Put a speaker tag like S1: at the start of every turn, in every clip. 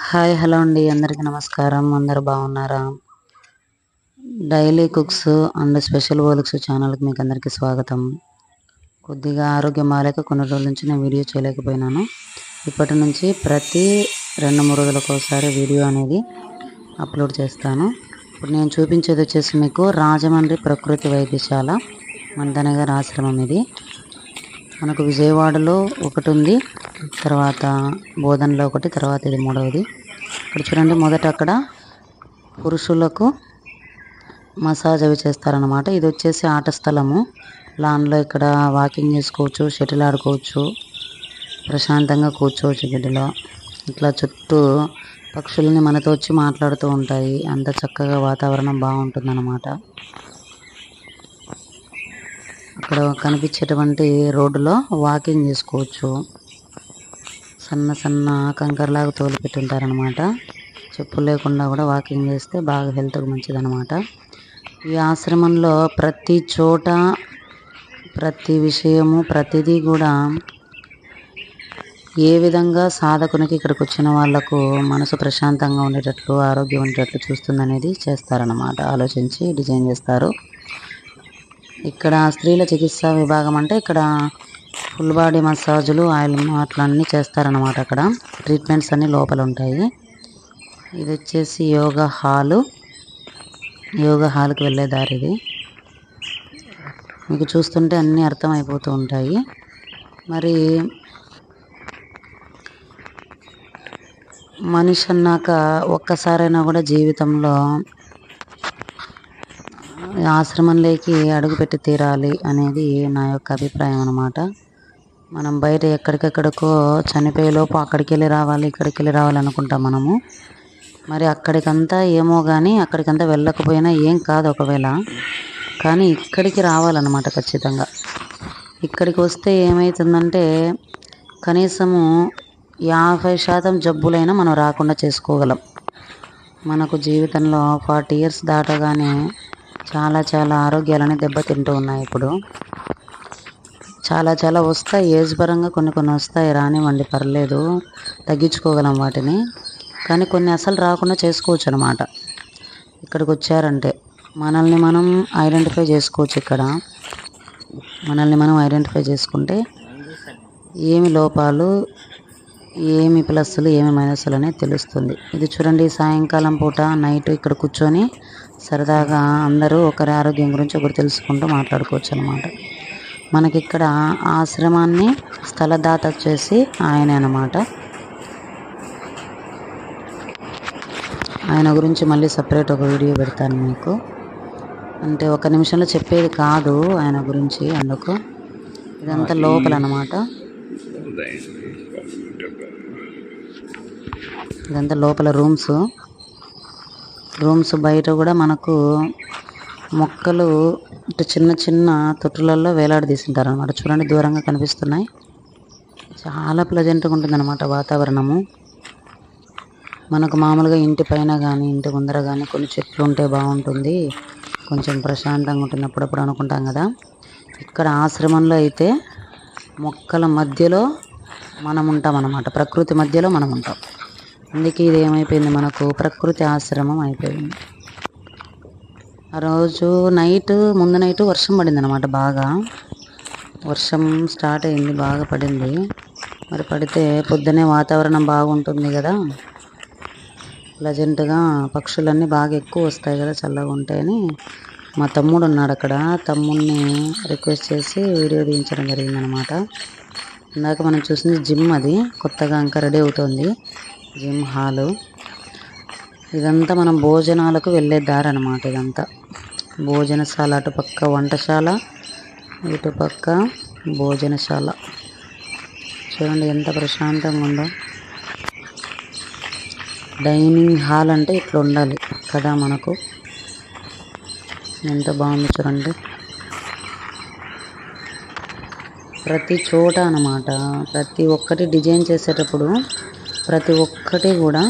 S1: Hi hello అండి, అందరికీ నమస్కారం. అందరూ బాగున్నారా? Daily cooks and special Volks ఛానల్కి మీకు అందరికీ స్వాగతం. కొద్దిగా ఆరోగ్యం బాగాలేక కొన్ని రోజుల నుంచి నేను వీడియో చేయలేకపోయినాను. ఇప్పటి నుంచి ప్రతి 2-3 రోజులకు ఒకసారి వీడియో అనేది అప్లోడ్ చేస్తాను. ఇప్పుడు నేను చూపించేది వచ్చేసి మీకు రాజమండ్రి ప్రకృతి వైద్యశాల మంతన గారి ఆశ్రమం. ఇది మనకు విజయవాడలో ఒకటి ఉంది, తర్వాత బోధనలో ఒకటి, తర్వాత ఇది మూడవది. ఇక్కడ చూడండి, మొదట అక్కడ పురుషులకు మసాజ్ అవి చేస్తారనమాట. ఇది వచ్చేసి ఆట స్థలము. లాన్లో ఇక్కడ వాకింగ్ చేసుకోవచ్చు, షటిల్ ఆడుకోవచ్చు, ప్రశాంతంగా కూర్చోవచ్చు గడ్డిలో. ఇట్లా చుట్టూ పక్షులని మనతో వచ్చి మాట్లాడుతూ ఉంటాయి. అంత చక్కగా వాతావరణం బాగుంటుందన్నమాట. అక్కడ కనిపించేటువంటి రోడ్డులో వాకింగ్ చేసుకోవచ్చు. సన్న సన్న కంకరలాగా తోలు పెట్టుంటారనమాట. చెప్పులు లేకుండా కూడా వాకింగ్ చేస్తే బాగా హెల్త్కి మంచిదన్నమాట. ఈ ఆశ్రమంలో ప్రతి చోట ప్రతి విషయము ప్రతిదీ కూడా ఏ విధంగా సాధకునికి ఇక్కడికి వచ్చిన వాళ్లకు మనసు ప్రశాంతంగా ఉండేటట్లు, ఆరోగ్యం ఉండేటట్లు చూస్తుందనేది చేస్తారనమాట. ఆలోచించి డిజైన్ చేస్తారు. ఇక్కడ స్త్రీల చికిత్సా విభాగం అంటే ఇక్కడ ఫుల్ బాడీ మసాజులు, ఆయిల్ అట్లా అన్నీ చేస్తారనమాట. అక్కడ ట్రీట్మెంట్స్ అన్నీ లోపల ఉంటాయి. ఇది వచ్చేసి యోగా హాల్కి వెళ్ళే దారి. ఇది మీకు చూస్తుంటే అన్నీ అర్థమైపోతూ ఉంటాయి. మరి మనిషి అన్నాక ఒక్కసారైనా కూడా జీవితంలో ఆశ్రమంలోకి అడుగుపెట్టి తీరాలి అనేది నా యొక్క అభిప్రాయం అన్నమాట. మనం బయట ఎక్కడికెక్కడికో చనిపోయేలోపు అక్కడికి వెళ్ళి రావాలి, ఇక్కడికి వెళ్ళి రావాలి అనుకుంటాం మనము. మరి అక్కడికంతా ఏమో కానీ అక్కడికంతా వెళ్ళకపోయినా ఏం కాదు ఒకవేళ, కానీ ఇక్కడికి రావాలన్నమాట ఖచ్చితంగా. ఇక్కడికి వస్తే ఏమవుతుందంటే కనీసము 50% జబ్బులైనా మనం రాకుండా చేసుకోగలం. మనకు జీవితంలో 40 years దాటగానే చాలా ఆరోగ్యాలని దెబ్బతింటూ ఉన్నాయి. ఇప్పుడు చాలా వస్తాయి, ఏజ్ పరంగా కొన్ని వస్తాయి, రానివ్వండి పర్లేదు, తగ్గించుకోగలం వాటిని. కానీ కొన్ని అసలు రాకుండా చేసుకోవచ్చు అనమాట. ఇక్కడికి వచ్చారంటే మనల్ని మనం ఐడెంటిఫై చేసుకోవచ్చు. ఇక్కడ మనల్ని మనం ఐడెంటిఫై చేసుకుంటే ఏమి లోపాలు, ఏమి ప్లస్సులు, ఏమి మైనస్లు అనేది తెలుస్తుంది. ఇది చూడండి, సాయంకాలం పూట నైట్ ఇక్కడ కూర్చొని సరదాగా అందరూ ఒకరి ఆరోగ్యం గురించి ఒకరు తెలుసుకుంటూ మాట్లాడుకోవచ్చు అనమాట. మనకి ఇక్కడ ఆశ్రమాన్ని స్థలదాత వచ్చేసి ఆయనే అనమాట. ఆయన గురించి మళ్ళీ సపరేట్ ఒక వీడియో పెడతాను మీకు. అంటే 1 నిమిషంలో చెప్పేది కాదు ఆయన గురించి, అందుకు. ఇదంతా లోపల అనమాట. ఇదంతా లోపల రూమ్స్ బయట కూడా మనకు మొక్కలు ఇటు చిన్న తొట్టులలో వేలాడదీసింటారు అనమాట. చూడండి, దూరంగా కనిపిస్తున్నాయి. చాలా ప్లెజెంట్గా ఉంటుందన్నమాట వాతావరణము. మనకు మామూలుగా ఇంటి పైన కానీ ఇంటి ముందర కానీ కొన్ని చెట్లు ఉంటే బాగుంటుంది, కొంచెం ప్రశాంతంగా ఉంటుంది అప్పుడప్పుడు అనుకుంటాం కదా. ఇక్కడ ఆశ్రమంలో అయితే మొక్కల మధ్యలో మనం ఉంటాం అన్నమాట. ప్రకృతి మధ్యలో మనం ఉంటాం. అందుకే ఇది ఏమైపోయింది, మనకు ప్రకృతి ఆశ్రమం అయిపోయింది. ఆ రోజు ముందు నైట్ వర్షం పడింది అనమాట. బాగా వర్షం స్టార్ట్ అయింది, బాగా పడింది. మరి పడితే పొద్దునే వాతావరణం బాగుంటుంది కదా, ప్లెజెంట్గా, పక్షులన్నీ బాగా ఎక్కువ వస్తాయి కదా చల్లగా ఉంటాయని మా తమ్ముడు ఉన్నాడు అక్కడ. తమ్ముడిని రిక్వెస్ట్ చేసి వీడియో తీయించడం జరిగిందనమాట. ఇందాక మనం చూసింది జిమ్, అది కొత్తగా ఇంకా రెడీ అవుతుంది జిమ్ హాలు. ఇదంతా మనం భోజనాలకు వెళ్ళే దారి అనమాట. ఇదంతా భోజనశాల, అటుపక్క వంటశాల, ఇటుపక్క భోజనశాల. చూడండి ఎంత ప్రశాంతంగా ఉందో. డైనింగ్ హాల్ అంటే ఇట్లా ఉండాలి కదా మనకు. ఎంత బాగుంది చూడండి. ప్రతి చోట అన్నమాట, ప్రతి ఒక్కటి డిజైన్ చేసేటప్పుడు ప్రతి ఒక్కటి కూడా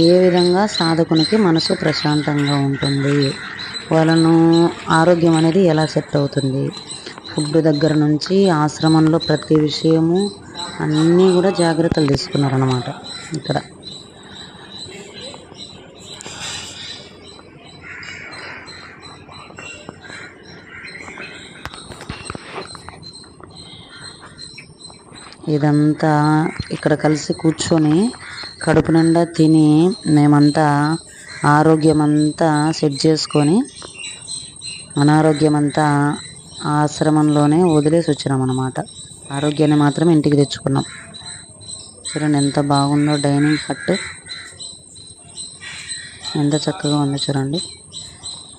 S1: ఏ విధంగా సాధకునికి మనసు ప్రశాంతంగా ఉంటుంది, వాళ్ళను ఆరోగ్యం అనేది ఎలా సెట్ అవుతుంది, ఫుడ్ దగ్గర నుంచి ఆశ్రమంలో ప్రతి విషయము అన్నీ కూడా జాగ్రత్తలు తీసుకున్నారన్నమాట ఇక్కడ. ఇదంతా ఇక్కడ కలిసి కూర్చొని కడుపు నిండా తిని మేమంతా ఆరోగ్యం అంతా సెట్ చేసుకొని అనారోగ్యం అంతా ఆశ్రమంలోనే వదిలేసి వచ్చినాం అన్నమాట. ఆరోగ్యాన్ని మాత్రం ఇంటికి తెచ్చుకున్నాం. చూడండి ఎంత బాగుందో డైనింగ్ హట్, ఎంత చక్కగా ఉందో చూడండి.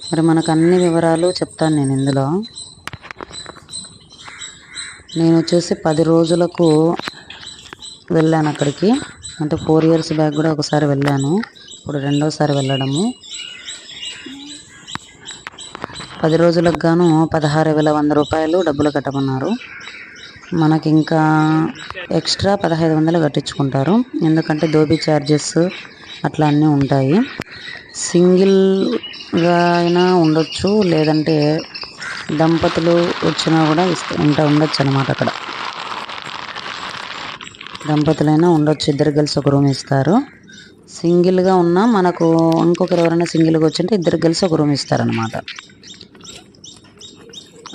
S1: మరి మనకు అన్ని వివరాలు చెప్తాను నేను ఇందులో. నేను వచ్చేసి 10 రోజులకు వెళ్ళాను అక్కడికి. అంటే 4 years బ్యాక్ కూడా ఒకసారి వెళ్ళాను, ఇప్పుడు రెండోసారి వెళ్ళడము. 10 రోజులకు గాను 16,100 రూపాయలు డబ్బులు కట్టమన్నారు. మనకి ఇంకా ఎక్స్ట్రా 1,500 కట్టించుకుంటారు, ఎందుకంటే దోబీ ఛార్జెస్ అట్లా అన్నీ ఉంటాయి. సింగిల్గా అయినా ఉండొచ్చు, లేదంటే దంపతులు వచ్చినా కూడా ఉండొచ్చు అనమాట. అక్కడ దంపతులైనా ఉండొచ్చు, ఇద్దరు కలిసి ఒక రూమ్ ఇస్తారు. సింగిల్గా ఉన్నా మనకు ఇంకొకరు ఎవరైనా సింగిల్గా వచ్చింటే ఇద్దరు కలిసి ఒక రూమ్ ఇస్తారనమాట.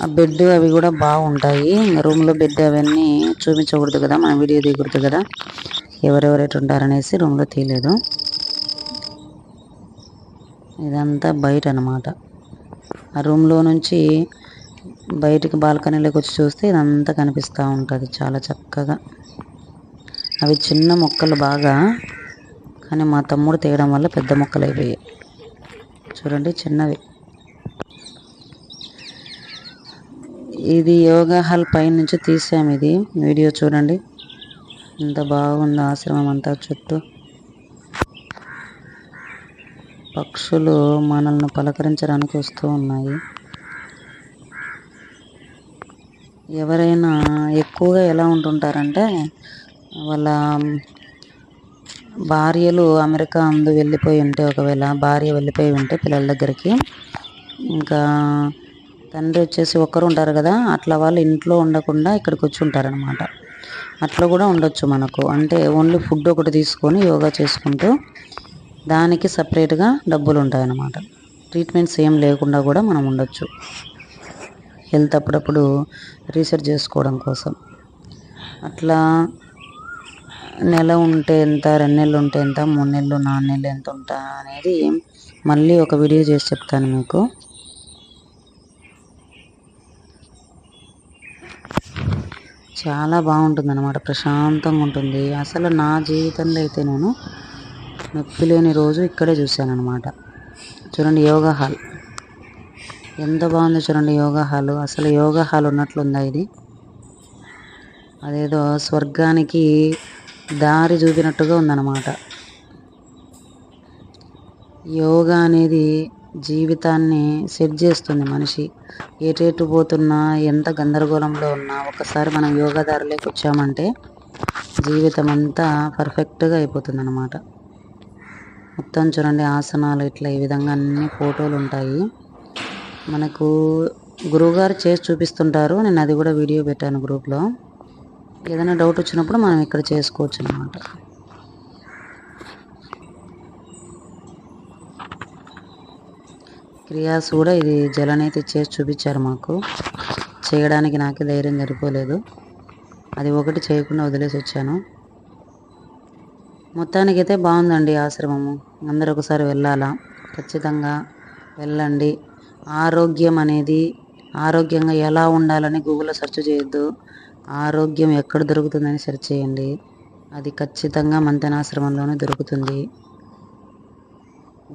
S1: ఆ బెడ్ అవి కూడా బాగుంటాయి. రూమ్లో బెడ్ అవన్నీ చూపించకూడదు కదా, మనం వీడియో తీయకూడదు కదా, ఎవరెవరైతే ఉంటారనేసి రూమ్లో తీయలేదు. ఇదంతా బయట అనమాట. ఆ రూమ్లో నుంచి బయటికి బాల్కనీలోకి వచ్చి చూస్తే ఇదంతా కనిపిస్తూ ఉంటుంది చాలా చక్కగా. అవి చిన్న మొక్కలు బాగా, కానీ మా తమ్ముడు తేయడం వల్ల పెద్ద మొక్కలు అయిపోయాయి. చూడండి చిన్నవి. ఇది యోగా హాల్ పై నుంచి తీసాము ఇది వీడియో. చూడండి ఎంత బాగుందో ఆశ్రమం అంతా. చుట్టూ పక్షులు మనల్ని పలకరించడానికి వస్తూ ఉన్నాయి. ఎవరైనా ఎక్కువగా ఎలా ఉంటుంటారంటే, వాళ్ళ భార్యలు అమెరికా అందు వెళ్ళిపోయి ఉంటే, ఒకవేళ భార్య వెళ్ళిపోయి ఉంటే పిల్లల దగ్గరికి, ఇంకా తండ్రి వచ్చేసి ఒక్కరు ఉంటారు కదా, అట్లా వాళ్ళు ఇంట్లో ఉండకుండా ఇక్కడికి వచ్చి ఉంటారనమాట. అట్లా కూడా ఉండొచ్చు మనకు. అంటే ఓన్లీ ఫుడ్ ఒకటి తీసుకొని యోగా చేసుకుంటూ దానికి సపరేట్గా డబ్బులు ఉంటాయన్నమాట. ట్రీట్మెంట్స్ ఏం లేకుండా కూడా మనం ఉండొచ్చు, హెల్త్ అప్పుడప్పుడు రీసెర్చ్ చేసుకోవడం కోసం. అట్లా నెల ఉంటే ఎంత, 2 నెలలు ఉంటే ఎంత, 3 నెలలు 4 నెలలు ఎంత ఉంటా అనేది మళ్ళీ ఒక వీడియో చేసి చెప్తాను మీకు. చాలా బాగుంటుంది అన్నమాట, ప్రశాంతంగా ఉంటుంది. అసలు నా జీవితంలో అయితే నేను నొప్పి లేని రోజు ఇక్కడే చూశాను అనమాట. చూడండి యోగా హాల్ ఎంత బాగుందో చూడండి. యోగా హాల్, అసలు యోగా హాల్ ఉన్నట్లుందా ఇది? అదేదో స్వర్గానికి దారి చూపినట్టుగా ఉందన్నమాట. యోగా అనేది జీవితాన్ని సెట్ చేస్తుంది. మనిషి ఎటేటు పోతున్నా, ఎంత గందరగోళంలో ఉన్నా, ఒకసారి మనం యోగా దారిలోకి వచ్చామంటే జీవితం అంతా పర్ఫెక్ట్గా అయిపోతుంది అన్నమాట. మొత్తం చూడండి ఆసనాలు ఇట్లా ఈ విధంగా అన్ని ఫోటోలు ఉంటాయి. మనకు గురువుగారు చేసి చూపిస్తుంటారు, నేను అది కూడా వీడియో పెట్టాను గ్రూప్లో. ఏదైనా డౌట్ వచ్చినప్పుడు మనం ఇక్కడ చేసుకోవచ్చు అన్నమాట. క్రియాస్ కూడా ఇది జలనైతే చేసి చూపించారు మాకు. చేయడానికి నాకే ధైర్యం సరిపోలేదు, అది ఒకటి చేయకుండా వదిలేసి వచ్చాను. మొత్తానికైతే బాగుందండి ఆశ్రమము. అందరూ ఒకసారి వెళ్ళాలా, ఖచ్చితంగా వెళ్ళండి. ఆరోగ్యం అనేది, ఆరోగ్యంగా ఎలా ఉండాలని గూగుల్లో సెర్చ్ చేయొద్దు, ఆరోగ్యం ఎక్కడ దొరుకుతుందని సెర్చ్ చేయండి. అది ఖచ్చితంగా మంతెనాశ్రమంలోనే దొరుకుతుంది.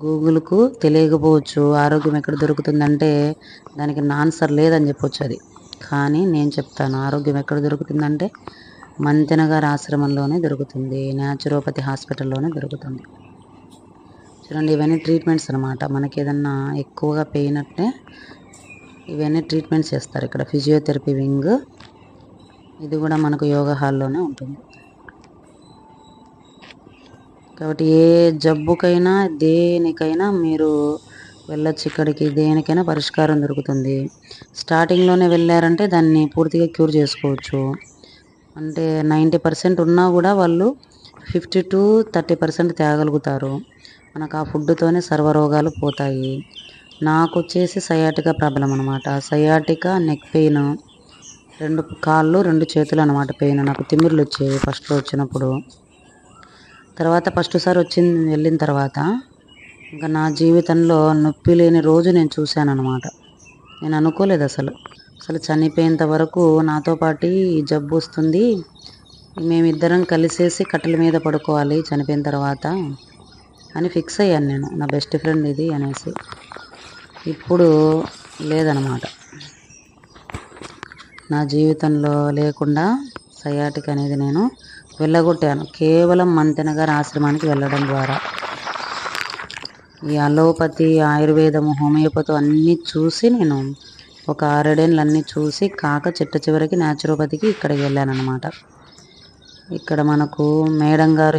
S1: గూగుల్కు తెలియకపోవచ్చు ఆరోగ్యం ఎక్కడ దొరుకుతుందంటే, దానికి ఆన్సర్ లేదని చెప్పొచ్చు అది. కానీ నేను చెప్తాను, ఆరోగ్యం ఎక్కడ దొరుకుతుందంటే మంతెన గారి ఆశ్రమంలోనే దొరుకుతుంది, న్యాచురోపతి హాస్పిటల్లోనే దొరుకుతుంది. చూడండి ఇవన్నీ ట్రీట్మెంట్స్ అనమాట. మనకి ఏదన్నా ఎక్కువగా పెయిన్ అంటే ఇవన్నీ ట్రీట్మెంట్స్ చేస్తారు ఇక్కడ. ఫిజియోథెరపీ వింగ్, ఇది కూడా మనకు యోగా హాల్లోనే ఉంటుంది. కాబట్టి ఏ జబ్బుకైనా దేనికైనా మీరు వెళ్ళొచ్చు ఇక్కడికి, దేనికైనా పరిష్కారం దొరుకుతుంది. స్టార్టింగ్లోనే వెళ్ళారంటే దాన్ని పూర్తిగా క్యూర్ చేసుకోవచ్చు. అంటే 90% ఉన్నా కూడా వాళ్ళు 50 to 30% తేగలుగుతారు. మనకు ఆ ఫుడ్తోనే సర్వరోగాలు పోతాయి. నాకు వచ్చేసి సయాటికా ప్రాబ్లం అనమాట. సయాటికా, నెక్ పెయిన్, 2 కాళ్ళు 2 చేతులు అనమాట పెయిన్. నాకు తిమ్మిర్లు వచ్చేవి ఫస్ట్లో వచ్చినప్పుడు. తర్వాత ఫస్ట్ సారి వెళ్ళిన తర్వాత ఇంకా నా జీవితంలో నొప్పి లేని రోజు నేను చూశానన్నమాట. నేను అనుకోలేదు అసలు చనిపోయేంత వరకు నాతో పాటు ఈ జబ్బు వస్తుంది, మేమిద్దరం కలిసేసి కట్టెల మీద పడుకోవాలి చనిపోయిన తర్వాత అని ఫిక్స్ అయ్యాను నేను. నా బెస్ట్ ఫ్రెండ్ ఇది అనేసి. ఇప్పుడు లేదనమాట. నా జీవితంలో లేకుండా సయాటిక్ అనేది నేను వెళ్ళగొట్టాను కేవలం మంతెన గారి ఆశ్రమానికి వెళ్ళడం ద్వారా. ఈ అలోపతి, ఆయుర్వేదము, హోమియోపతి అన్నీ చూసి నేను ఒక 6 ఏళ్ళు అన్నీ చూసి కాక చిట్ట చివరికి న్యాచురోపతికి ఇక్కడికి వెళ్ళాను అనమాట. ఇక్కడ మనకు మేడం గారు